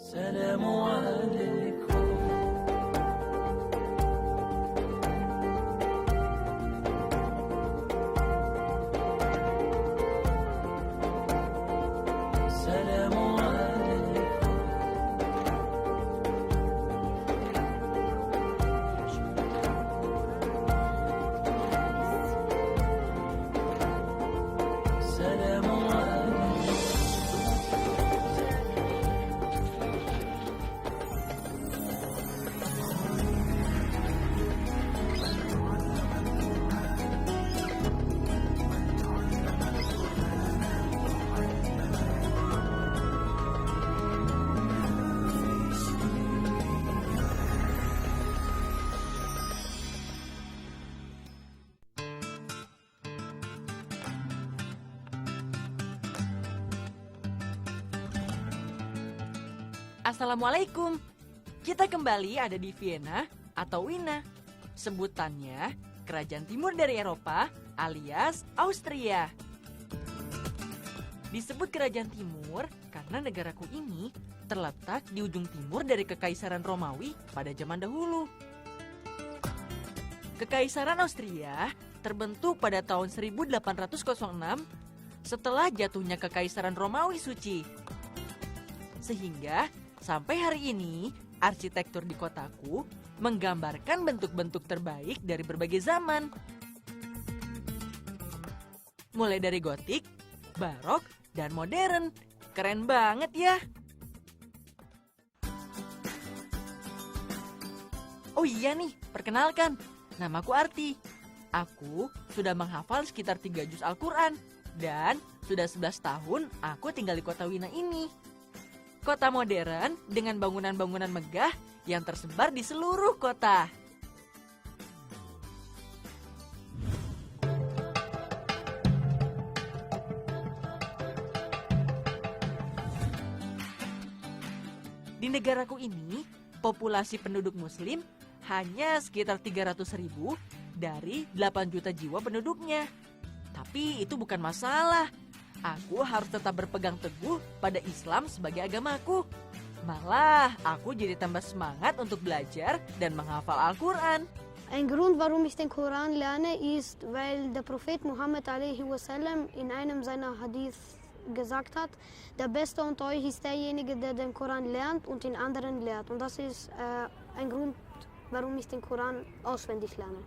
سلام عليكم. سلام عليكم. سلام عليكم. Assalamualaikum. Kita kembali ada di Vienna atau Wina. Sebutannya Kerajaan Timur dari Eropa alias Austria. Disebut Kerajaan Timur karena negaraku ini terletak di ujung timur dari Kekaisaran Romawi pada zaman dahulu. Kekaisaran Austria terbentuk pada tahun 1806 setelah jatuhnya Kekaisaran Romawi Suci. Sehingga sampai hari ini, arsitektur di kotaku menggambarkan bentuk-bentuk terbaik dari berbagai zaman. Mulai dari gotik, barok, dan modern. Keren banget ya. Oh iya nih, perkenalkan. Namaku Arti. Aku sudah menghafal sekitar 3 juz Al-Quran. Dan sudah 11 tahun aku tinggal di kota Wina ini. Kota modern dengan bangunan-bangunan megah yang tersebar di seluruh kota. Di negaraku ini, populasi penduduk muslim hanya sekitar 300.000 dari 8 juta jiwa penduduknya. Tapi itu bukan masalah. Aku harus tetap berpegang teguh pada Islam sebagai agamaku. Malah, aku jadi tambah semangat untuk belajar dan menghafal Al-Quran. Ein Grund, warum ich den Koran lerne, ist, weil der Prophet Muhammad a.s. in einem seiner Hadith gesagt hat, der Beste unter euch ist derjenige, der den Koran lernt und den anderen lehrt. Und das ist ein Grund, warum ich den Koran auswendig lerne.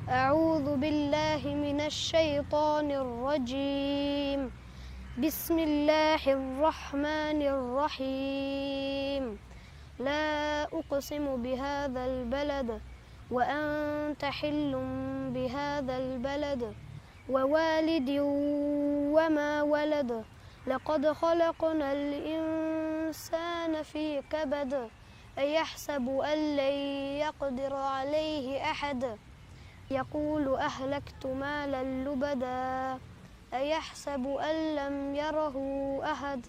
أعوذ بالله من الشيطان الرجيم بسم الله الرحمن الرحيم لا أقسم بهذا البلد وأنت حل بهذا البلد ووالد وما ولد لقد خلقنا الإنسان في كبد أيحسب أن لن يقدر عليه أحد يقول أهلكت مالا لبدا أيحسب أن لم يره أحد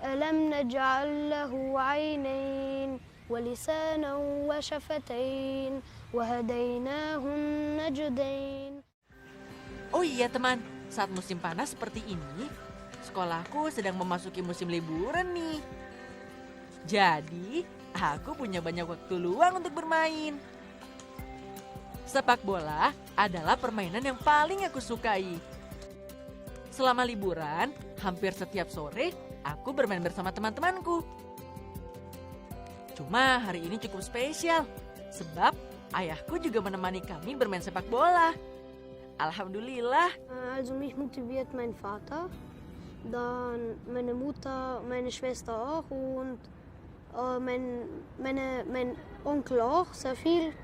ألم نجعل له عينين ولسانا وشفتين وهديناه النجدين. Oh iya teman, saat musim panas seperti ini, sekolahku sedang memasuki musim liburan nih. Jadi, aku punya banyak waktu luang untuk bermain. Sepak bola adalah permainan yang paling aku sukai. Selama liburan, hampir setiap sore aku bermain bersama teman-temanku. Cuma hari ini cukup spesial, sebab ayahku juga menemani kami bermain sepak bola. Alhamdulillah. Also mich motiviert mein Vater, dann meine Mutter, meine Schwester auch und mein Onkel auch sehr viel.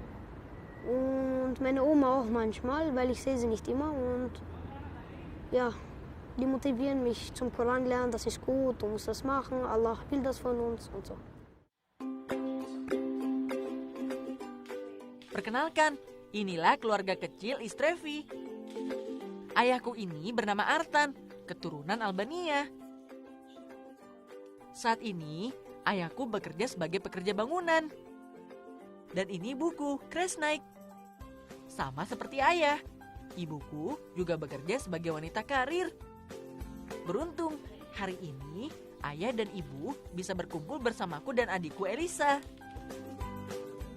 Und meine Oma auch manchmal, weil ich sehe sie nicht immer. Und ja, die motivieren mich zum Koran lernen, das ist gut, du musst das machen, Allah will das von uns und so. Perkenalkan, inilah keluarga kecil Istrevi. Ayahku ini bernama Artan, keturunan Albania. Saat ini, ayahku bekerja sebagai pekerja bangunan. Dan ini ibuku, Kresnaik. Sama seperti ayah, ibuku juga bekerja sebagai wanita karir. Beruntung, hari ini ayah dan ibu bisa berkumpul bersamaku dan adikku Elisa.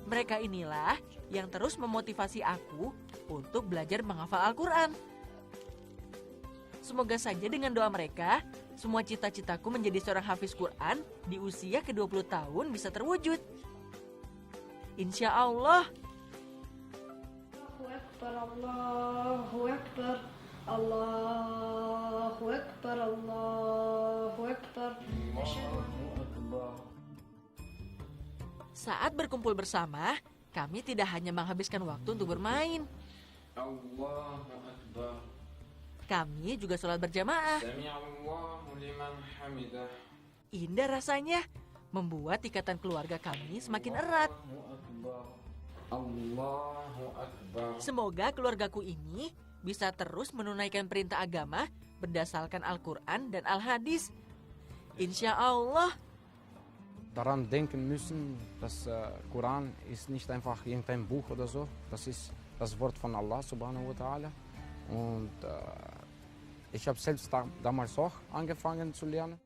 Mereka inilah yang terus memotivasi aku untuk belajar menghafal Al-Quran. Semoga saja dengan doa mereka, semua cita-citaku menjadi seorang hafiz Quran di usia ke-20 tahun bisa terwujud. Insya Allah. Allahu Akbar, Allahu Akbar, Allahu Akbar. Saat berkumpul bersama, kami tidak hanya menghabiskan waktu untuk bermain. Allahu Akbar. Kami juga sholat berjamaah. Sami'allahu liman hamidah. Indah rasanya, membuat ikatan keluarga kami semakin erat. Allahu Akbar. Semoga keluargaku ini bisa terus menunaikan perintah agama berdasarkan Al-Quran dan Al-Hadis. Insya Allah. Daran denken müssen, dass Koran ist nicht einfach irgendein Buch oder so. Das ist das Wort von Allah subhanahu wa ta'ala. Und ich habe selbst damals auch angefangen zu lernen.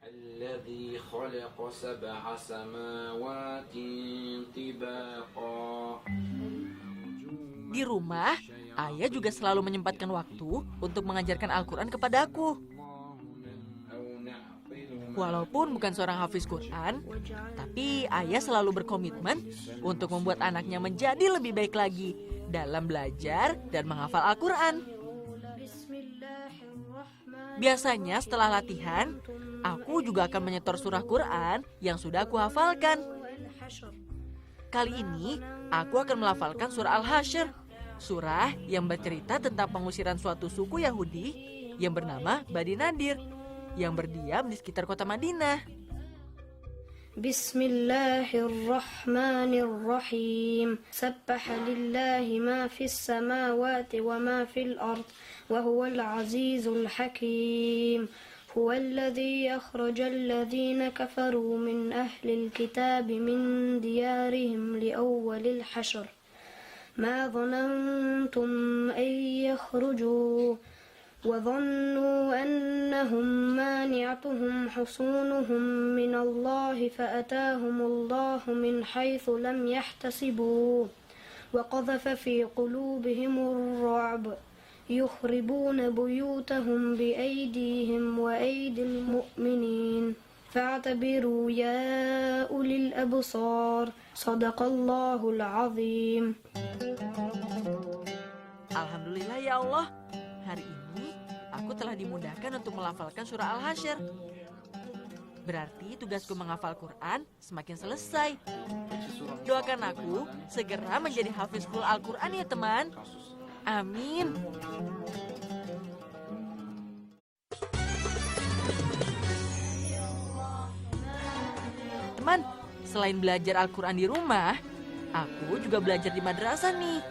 الذي خلق سبع سماوات طباقا. Di rumah, ayah juga selalu menyempatkan waktu untuk mengajarkan Al-Quran kepadaku. Walaupun bukan seorang hafiz Quran, tapi ayah selalu berkomitmen untuk membuat anaknya menjadi lebih baik lagi dalam belajar dan menghafal Al-Quran. Biasanya setelah latihan, aku juga akan menyetor surah Quran yang sudah aku hafalkan. Kali ini, aku akan melafalkan surah Al-Hasyr, surah yang bercerita tentang pengusiran suatu suku Yahudi yang bernama Bani Nadir, yang berdiam di sekitar kota Madinah. Bismillahirrahmanirrahim. Sabbaha lillahi ma fis samawati wa ma fil ard wa huwal azizul hakim. هو الذي أخرج الذين كفروا من أهل الكتاب من ديارهم لأول الحشر ما ظننتم أن يخرجوا وظنوا أنهم مانعتهم حصونهم من الله فأتاهم الله من حيث لم يحتسبوا وقذف في قلوبهم الرعب يخربون بيوتهم بأيديهم وأيدي المؤمنين فاعتبروا يا أولي الأبصار صدق الله العظيم. Alhamdulillah ya Allah, hari ini aku telah dimudahkan untuk melafalkan surah Al-Hasyr. Berarti tugasku menghafal Quran semakin selesai. Doakan aku segera menjadi hafiz full Al-Quran ya teman. Amin. Teman, selain belajar Al-Quran di rumah, aku juga belajar di madrasah nih.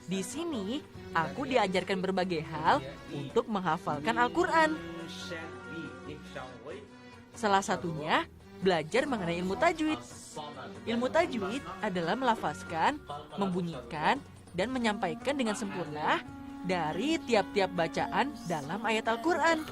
Di sini, aku diajarkan berbagai hal untuk menghafalkan Al-Quran. Salah satunya, belajar mengenai ilmu tajwid. Ilmu tajwid adalah melafazkan, membunyikan, dan menyampaikan dengan sempurna dari tiap-tiap bacaan dalam ayat Al-Quran.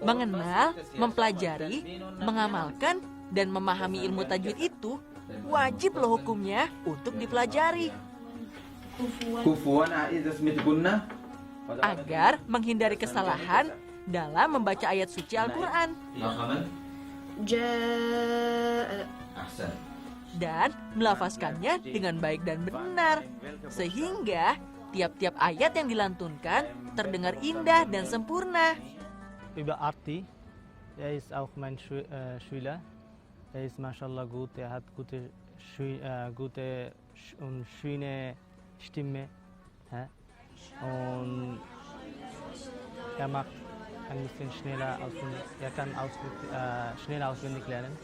Mengenal, mempelajari, mengamalkan, dan memahami ilmu tajwid itu wajib loh hukumnya untuk dipelajari. Agar menghindari kesalahan dalam membaca ayat suci Al-Quran. Dan melafazkannya dengan baik dan benar, sehingga tiap-tiap ayat yang dilantunkan terdengar indah dan sempurna. Über Arti, ist auch mein Schüler. Ist mashallah gut, hat gute und schöne Stimme. Und macht ein bisschen schneller auswendig, kann schneller auswendig lernen.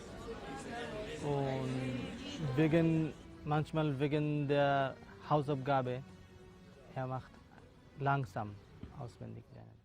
Und manchmal wegen der Hausaufgabe, macht langsam auswendig lernen.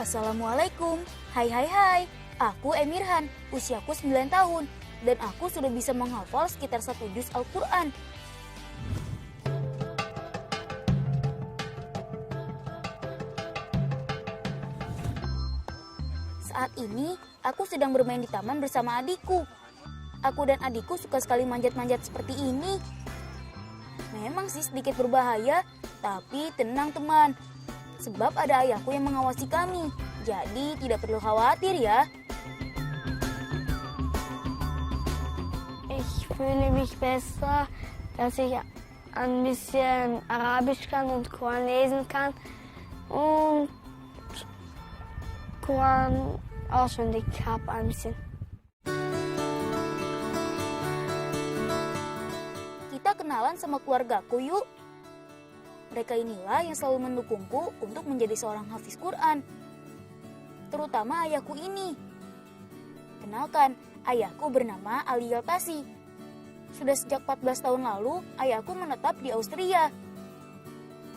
Assalamualaikum. Hai. Aku Emirhan, usiaku 9 tahun. Dan aku sudah bisa menghafal sekitar 1 juz Al-Quran. Saat ini, aku sedang bermain di taman bersama adikku. Aku dan adikku suka sekali manjat-manjat seperti ini. Memang sih sedikit berbahaya, tapi tenang teman. Sebab ada ayahku yang mengawasi kami. Jadi tidak perlu khawatir ya. Ich fühle mich besser, dass ich ein bisschen Arabisch kann und Koran lesen kann und Koran auswendig habe ein bisschen. Kita kenalan sama keluargaku yuk. Mereka inilah yang selalu mendukungku untuk menjadi seorang hafiz Quran. Terutama ayahku ini. Kenalkan, ayahku bernama Ali Yaltasi. Sudah sejak 14 tahun lalu, ayahku menetap di Austria.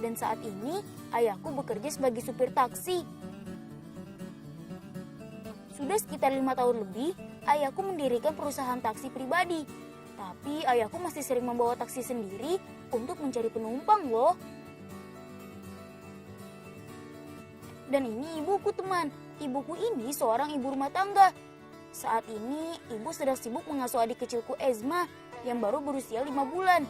Dan saat ini, ayahku bekerja sebagai supir taksi. Sudah sekitar 5 tahun lebih, ayahku mendirikan perusahaan taksi pribadi. Tapi ayahku masih sering membawa taksi sendiri untuk mencari penumpang loh. Dan ini ibuku teman. Ibuku ini seorang ibu rumah tangga. Saat ini ibu sedang sibuk mengasuh adik kecilku Ezma yang baru berusia 5 bulan.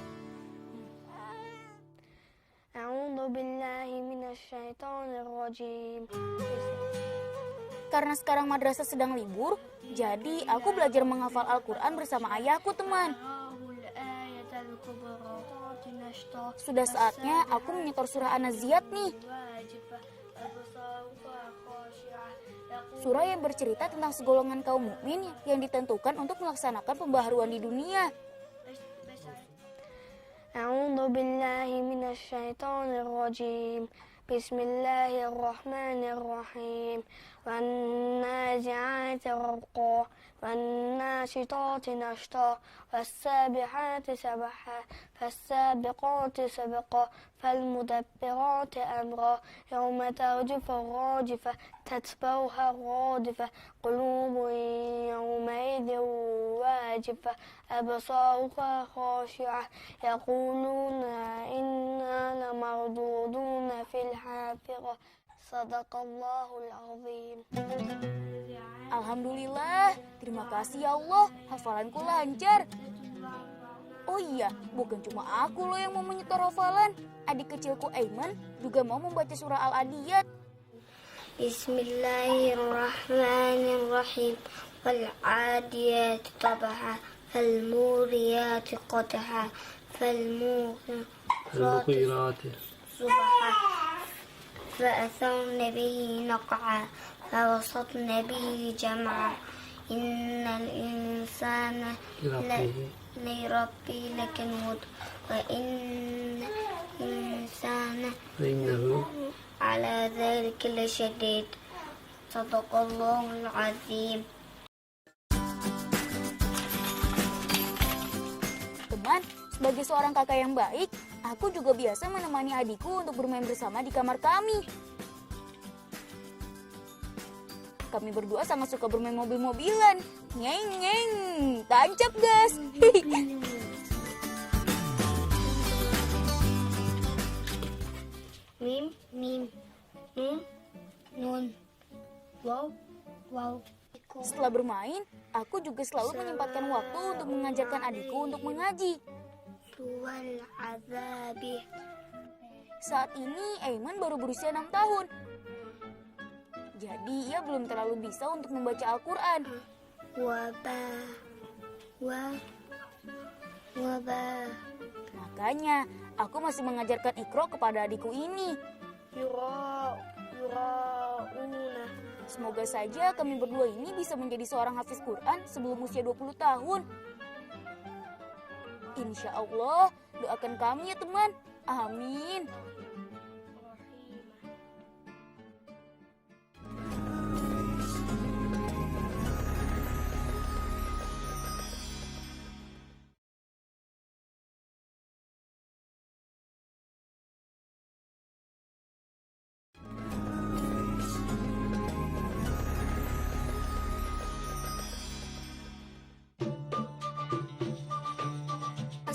A'udzu billahi minasyaitonir rajim. Karena sekarang madrasah sedang libur, jadi aku belajar menghafal Al-Quran bersama ayahku teman. Sudah saatnya aku menyetor surah An-Naziat nih. Surah yang bercerita tentang segolongan kaum mukmin yang ditentukan untuk melaksanakan pembaharuan di dunia. A'udzu billahi minasyaitonir rajim. Bismillahirrahmanirrahim. Wan nazi'ati gharqa wan nashitati nashta was sabihati sabha فالسابقات سبقا فالمدبرات أمرا يوم ترجف الراجفة تتبعها الرادفة قلوب يومئذ واجفة أبصارها خاشعة يقولون إنا لمردودون في الحافرة صدق الله العظيم. Alhamdulillah, terima kasih ya Allah, hafalanku lancar. Oh iya, bukan cuma aku loh yang mau menyetor hafalan. Adik kecilku Aiman juga mau membaca surah Al-Adiyat. Bismillahirrahmanirrahim. Wal-'adiyat tabha fal-muriyat qadha fal-mughirati subha fa'atharna bihi naq'a fawasatna bihi jam'a innal insana لربي لكنود وإن إنسان على ذلك لشديد صدق الله العظيم. Teman, sebagai seorang kakak yang baik, aku juga biasa menemani adikku untuk bermain bersama di kamar kami. Kami berdua sangat suka bermain mobil-mobilan. Ngeng, tancap gas. Mim, nun, nun, wow. Setelah bermain, aku juga selalu menyempatkan waktu untuk mengajarkan adikku untuk mengaji. Tuwal azabi. Saat ini Aiman baru berusia 6 tahun. Jadi ia belum terlalu bisa untuk membaca Al-Quran. Wabah. Makanya aku masih mengajarkan Iqra kepada adikku ini. Yura'una. Semoga saja kami berdua ini bisa menjadi seorang hafiz Quran sebelum usia 20 tahun. Insya Allah, doakan kami ya teman. Amin.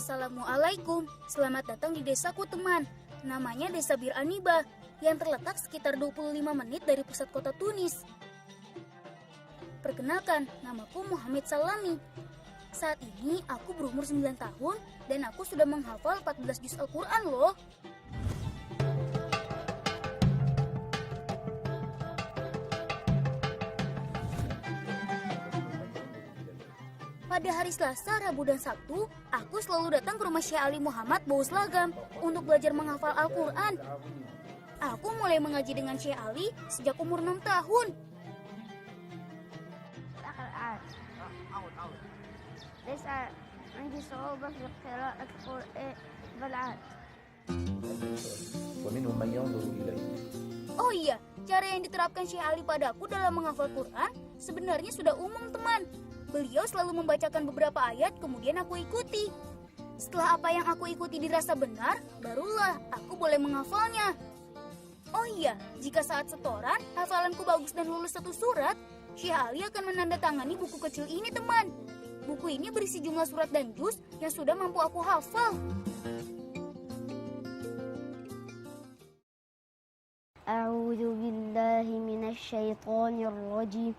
Assalamualaikum, selamat datang di desaku teman. Namanya Desa Bir Aniba, yang terletak sekitar 25 menit dari pusat kota Tunis. Perkenalkan, namaku Muhammad Salami. Saat ini aku berumur 9 tahun dan aku sudah menghafal 14 juz Al-Quran loh. Pada hari Selasa, Rabu, dan Sabtu, aku selalu datang ke rumah Syekh Ali Muhammad Bouslagam untuk belajar menghafal Al-Quran. Aku mulai mengaji dengan Syekh Ali sejak umur 6 tahun. ليس عندي صعوبة في قراءة القرآن بالعاد. ومنهم من ينظر إليه. Oh iya, cara yang diterapkan Syekh Ali padaku dalam menghafal Quran sebenarnya sudah umum teman. Beliau selalu membacakan beberapa ayat kemudian aku ikuti. Setelah apa yang aku ikuti dirasa benar, barulah aku boleh menghafalnya. Oh iya, jika saat setoran hafalanku bagus dan lulus satu surat, Syekh Ali akan menandatangani buku kecil ini teman. Buku ini berisi jumlah surat dan juz yang sudah mampu aku hafal. A'udzu billahi minasy syaithanir rajim.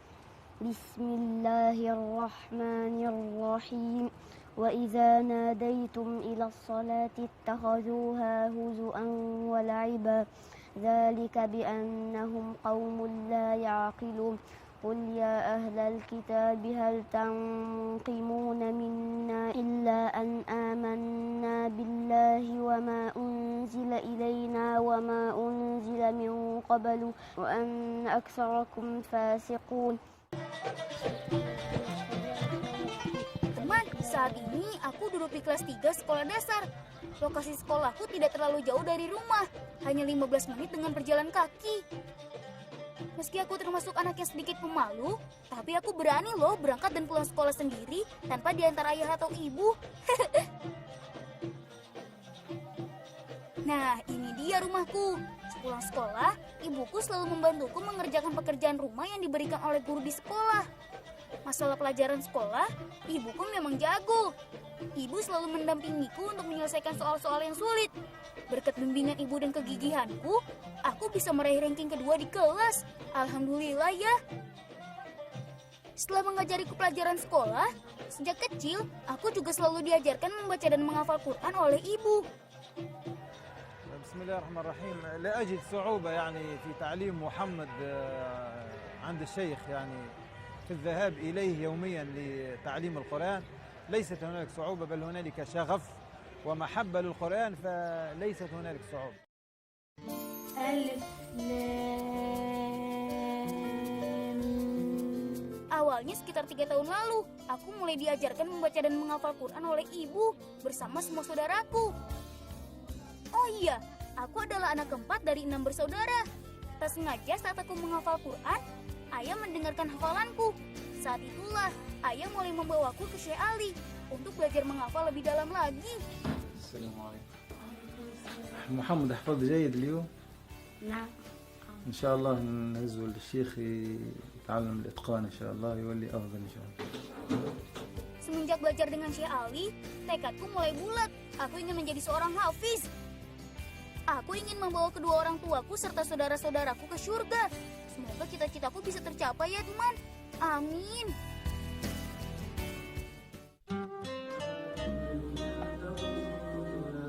Bismillahirrahmanirrahim. Wa idza nadaitum ila sholati ittakhadhuha huzuan wa la'iba. Dzalika bi annahum qaumun la ya'qilun. قل يا أهل الكتاب هل تنقمون منا إلا أن آمنا بالله وما أنزل إلينا وما أنزل من قبل وأن أكثركم فاسقون. Teman, saat ini aku duduk di kelas 3 sekolah dasar. Lokasi sekolahku tidak terlalu jauh dari rumah, hanya 15 menit dengan berjalan kaki. Meski aku termasuk anak yang sedikit pemalu, tapi aku berani loh berangkat dan pulang sekolah sendiri tanpa diantar ayah atau ibu. Nah, ini dia rumahku. Sepulang sekolah, ibuku selalu membantuku mengerjakan pekerjaan rumah yang diberikan oleh guru di sekolah. Masalah pelajaran sekolah, ibuku memang jago. Ibu selalu mendampingiku untuk menyelesaikan soal-soal yang sulit. Berkat bimbingan ibu dan kegigihanku, aku bisa meraih ranking kedua di kelas. Alhamdulillah ya. Setelah mengajariku pelajaran sekolah, sejak kecil aku juga selalu diajarkan membaca dan menghafal Quran oleh ibu. بسم الله الرحمن الرحيم. لا أجد صعوبة يعني في تعليم محمد عند الشيخ يعني في الذهاب إليه يوميا لتعليم القرآن. ليست هنالك صعوبة بل هنالك شغف ومحبة للقرآن فليست هنالك صعوبة. Alif Awalnya sekitar 3 tahun lalu, aku mulai diajarkan membaca dan menghafal Quran oleh ibu bersama semua saudaraku. Oh iya, aku adalah anak keempat dari 6 bersaudara. Tak sengaja saat aku menghafal Quran, ayah mendengarkan hafalanku. Saat itulah, ayah mulai membawaku ke Syekh Ali untuk belajar menghafal lebih dalam lagi. Assalamualaikum. محمد حفظ جيد اليوم؟ نعم. إن شاء الله نهزه للشيخ يتعلم الإتقان إن شاء الله يولي أفضل إن شاء الله. Semenjak belajar dengan Syekh Ali, tekadku mulai bulat. Aku ingin menjadi seorang hafiz. Aku ingin membawa kedua orang tuaku serta saudara-saudaraku ke surga. Semoga cita-citaku bisa tercapai ya teman. Amin.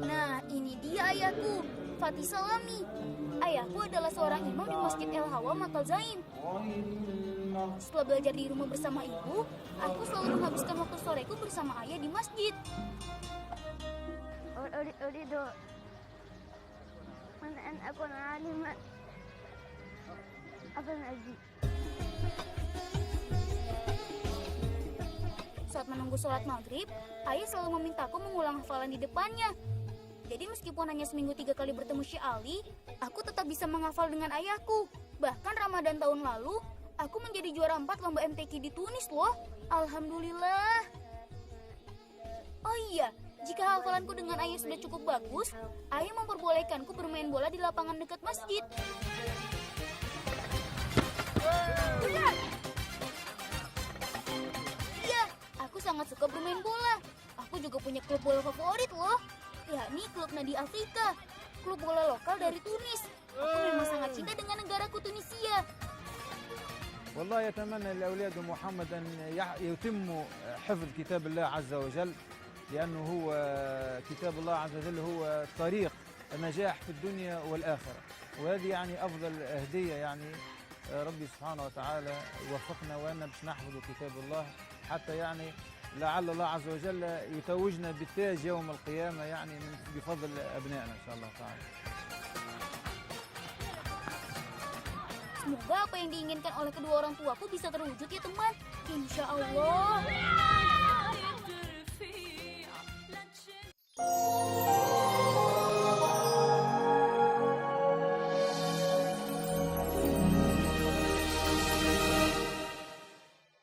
Nah, ini dia ayahku, Fatih Salami. Ayahku adalah seorang imam di Masjid El Hawa Makal Zaim. Setelah belajar di rumah bersama ibu, aku selalu menghabiskan waktu soreku bersama ayah di masjid. أريد أن أكون عالما أبا أبي. Saat menunggu sholat maghrib, ayah selalu memintaku mengulang hafalan di depannya. Jadi meskipun hanya seminggu 3 kali bertemu Syekh Ali, aku tetap bisa menghafal dengan ayahku. Bahkan Ramadan tahun lalu, aku menjadi juara 4 lomba MTQ di Tunis loh. Alhamdulillah. Oh iya, jika hafalanku dengan ayah sudah cukup bagus, ayah memperbolehkanku bermain bola di lapangan dekat masjid. Iya, aku sangat suka bermain bola. Aku juga punya klub bola favorit loh, yakni klub Nadi Afrika, klub bola lokal dari Tunis. Aku memang sangat cinta dengan negaraku Tunisia. والله يتمنى لأولاد محمد أن يتموا حفظ كتاب الله عز وجل، لأنه هو كتاب الله عز وجل هو طريق النجاح في الدنيا والآخرة، وهذه يعني أفضل هدية يعني ربي سبحانه وتعالى يوفقنا وأن باش نحفظ كتاب الله، حتى يعني لعل الله عز وجل يتوجنا بالتاج يوم القيامة يعني بفضل أبنائنا إن شاء الله تعالى. Semoga apa yang diinginkan oleh kedua orang tuaku bisa terwujud ya teman. Insya Allah.